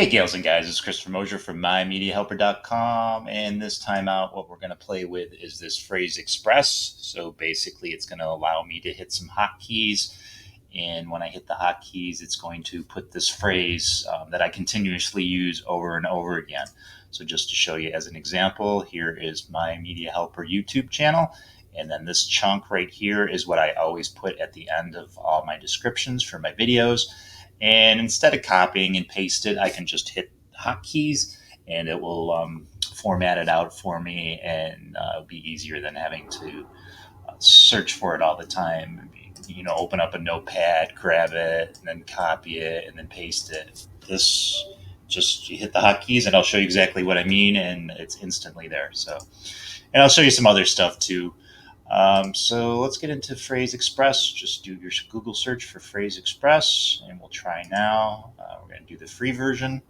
Hey gals and guys, it's Christopher Mosier from MyMediaHelper.com, and this time out what we're going to play with is this PhraseExpress. So basically it's going to allow me to hit some hotkeys, and when I hit the hotkeys it's going to put this phrase that I continuously use over and over again. So just to show you as an example, here is my Media Helper YouTube channel, and then this chunk right here is what I always put at the end of all my descriptions for my videos. And instead of copying and paste it, I can just hit hotkeys and it will format it out for me, and it'll be easier than having to search for it all the time. You know, open up a notepad, grab it, and then copy it, and then paste it. This, just you hit the hotkeys and I'll show you exactly what I mean, and it's instantly there. So, and I'll show you some other stuff too. So let's get into PhraseExpress. Just do your Google search for PhraseExpress, and we'll try now. We're going to do the free version,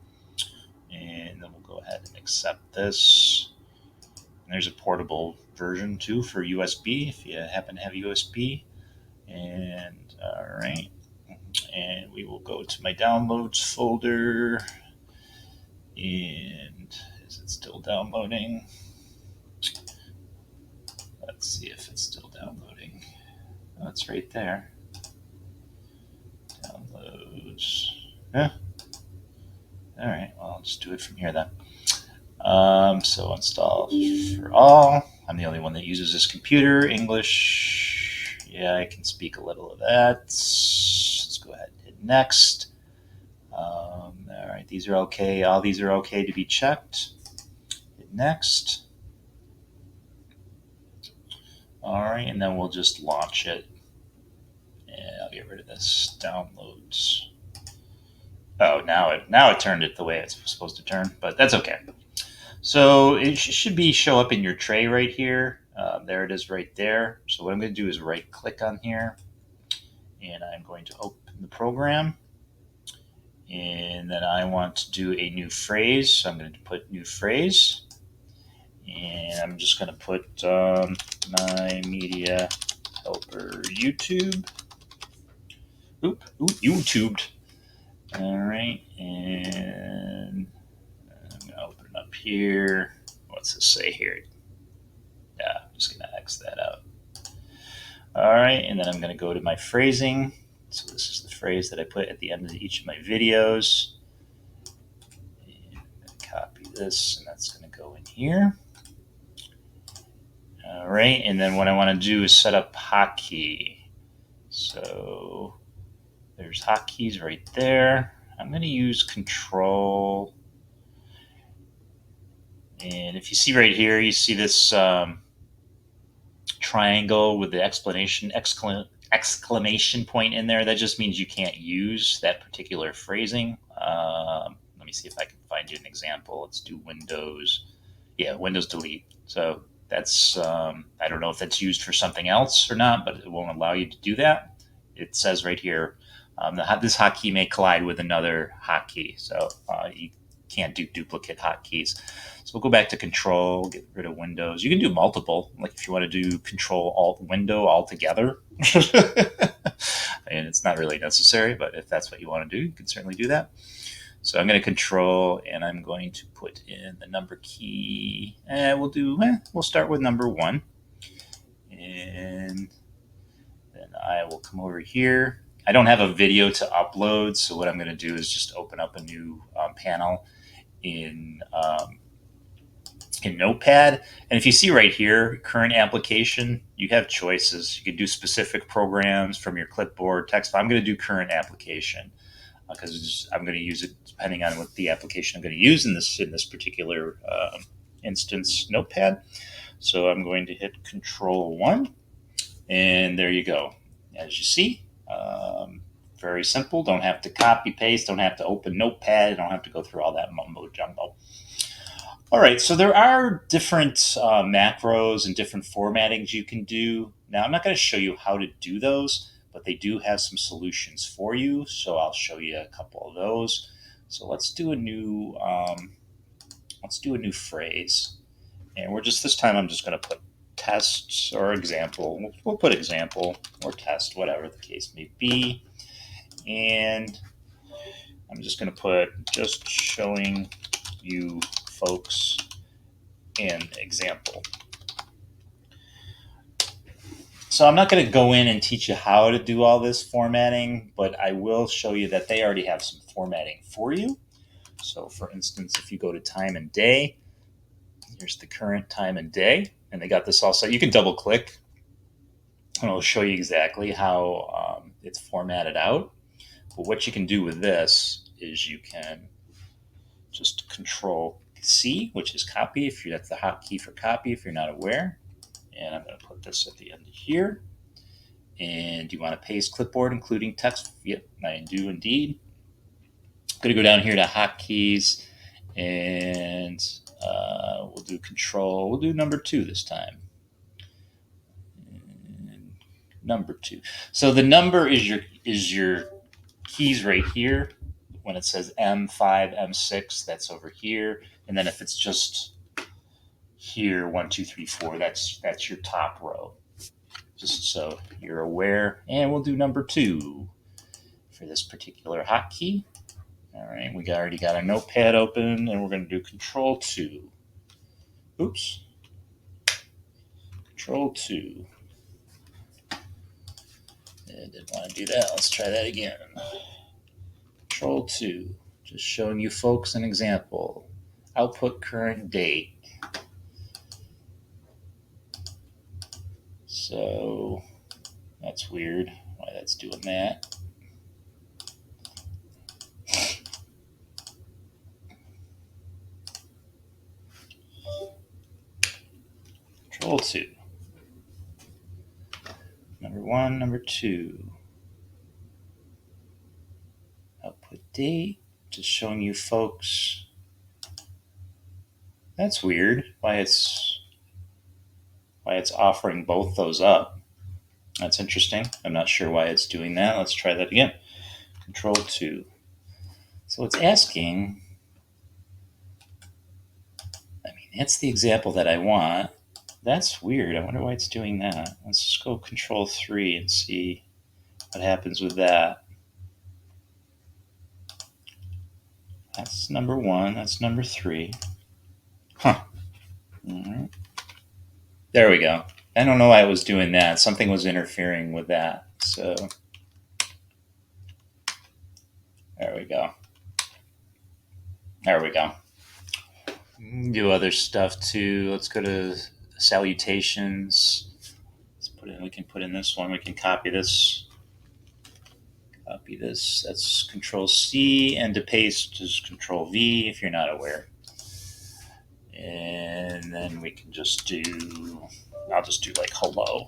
and then we'll go ahead and accept this. And there's a portable version too for USB if you happen to have USB. And all right, and we will go to my downloads folder. And is it still downloading? Let's see if it's still downloading. Oh, it's right there. Downloads. Yeah. All right. Well, I'll just do it from here then. So install for all. I'm the only one that uses this computer. English. Yeah, I can speak a little of that. Let's go ahead and hit next. All right. These are okay. All these are okay to be checked. Hit next. All right, and then we'll just launch it. And I'll get rid of this downloads. Oh, now it turned it the way it's supposed to turn, but that's okay. So it should show up in your tray right here. There it is right there. So what I'm going to do is right click on here, and I'm going to open the program. And then I want to do a new phrase. So I'm going to put new phrase. And I'm just going to put my Media Helper YouTube. YouTubed. All right, and I'm going to open it up here. What's this say here? Yeah, I'm just going to X that out. All right, and then I'm going to go to my phrasing. So this is the phrase that I put at the end of each of my videos. And I'm going to copy this, and that's going to go in here. All right, and then what I want to do is set up hotkey. So there's hotkeys right there. I'm going to use Control. And if you see right here, you see this triangle with the exclamation point in there. That just means you can't use that particular phrasing. Let me see if I can find you an example. Let's do Windows. Yeah, Windows delete. So that's, I don't know if that's used for something else or not, but it won't allow you to do that. It says right here, this hotkey may collide with another hotkey. So you can't do duplicate hotkeys. So we'll go back to Control, get rid of Windows. You can do multiple, like if you want to do Control Alt Window all together. And it's not really necessary, but if that's what you want to do, you can certainly do that. So I'm going to Control, and I'm going to put in the number key. And we'll start with number 1. And then I will come over here. I don't have a video to upload, so what I'm going to do is just open up a new panel in Notepad. And if you see right here, current application, you have choices. You can do specific programs from your clipboard, text. I'm going to do current application because I'm going to use it depending on what the application I'm going to use in this particular instance Notepad. So I'm going to hit Control-1, and there you go. As you see, very simple. Don't have to copy paste. Don't have to open Notepad. Don't have to go through all that mumbo jumbo. All right, so there are different macros and different formattings you can do. Now, I'm not going to show you how to do those, but they do have some solutions for you. So I'll show you a couple of those. So let's do a new phrase, and this time I'm just going to put test or example. We'll put example or test, whatever the case may be. And I'm just going to put just showing you folks an example. So I'm not going to go in and teach you how to do all this formatting, but I will show you that they already have some formatting for you. So for instance, if you go to time and day, here's the current time and day, and they got this all set. You can double click and it'll show you exactly how it's formatted out. But what you can do with this is you can just Control C, which is copy. If you that's the hotkey for copy, if you're not aware. And I'm going to put this at the end of here. And you want to paste clipboard, including text? Yep, I do indeed. I'm going to go down here to hotkeys, and we'll do Control. We'll do number 2 this time. And number 2. So the number is your keys right here. When it says M5, M6, that's over here. And then if it's just here, 1, 2, 3, 4, that's your top row. Just so you're aware. And we'll do number 2 for this particular hotkey. All right, we already got a notepad open, and we're going to do Control 2. Oops. Control 2. I didn't want to do that. Let's try that again. Control 2. Just showing you folks an example. Output current date. So that's weird why that's doing that. Control 2. Number 1, number 2. Output date. Just showing you folks. That's weird why it's offering both those up. That's interesting. I'm not sure why it's doing that. Let's try that again. Control 2. So it's asking, that's the example that I want. That's weird. I wonder why it's doing that. Let's just go Control 3 and see what happens with that. That's number 1. That's number 3. Huh. All right. There we go. I don't know why it was doing that. Something was interfering with that. So there we go. There we go. Do other stuff too. Let's go to salutations. Let's put in. We can put in this one. We can copy this. Copy this. That's Control C, and to paste is Control V. If you're not aware, and then we can just do. I'll just do like hello,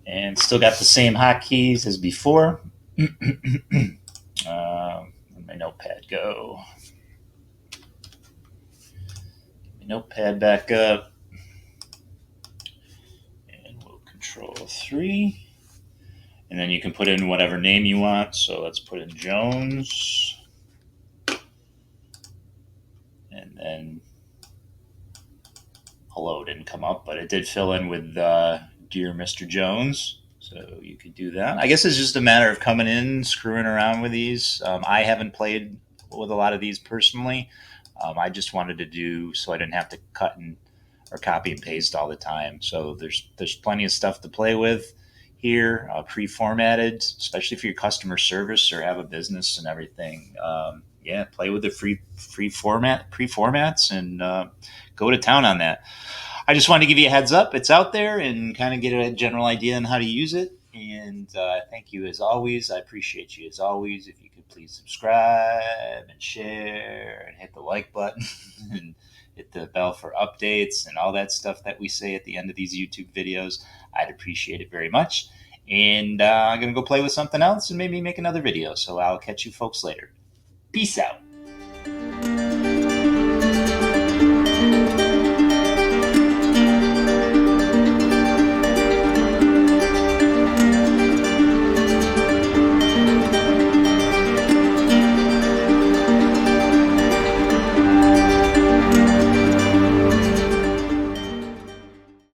and still got the same hotkeys as before. Where'd my notepad go? Notepad back up, and we'll Control 3, and then you can put in whatever name you want. So let's put in Jones, and then hello didn't come up, but it did fill in with Dear Mr. Jones. So you could do that. I guess it's just a matter of coming in, screwing around with these. I haven't played with a lot of these personally. I just wanted to do so I didn't have to cut or copy and paste all the time. So there's plenty of stuff to play with here, pre-formatted, especially for your customer service or have a business and everything. Yeah, play with the free pre-formats and go to town on that. I just wanted to give you a heads up. It's out there and kind of get a general idea on how to use it. And thank you as always. I appreciate you as always. If you could please subscribe and share and hit the like button and hit the bell for updates and all that stuff that we say at the end of these YouTube videos, I'd appreciate it very much. And I'm going to go play with something else and maybe make another video. So I'll catch you folks later. Peace out.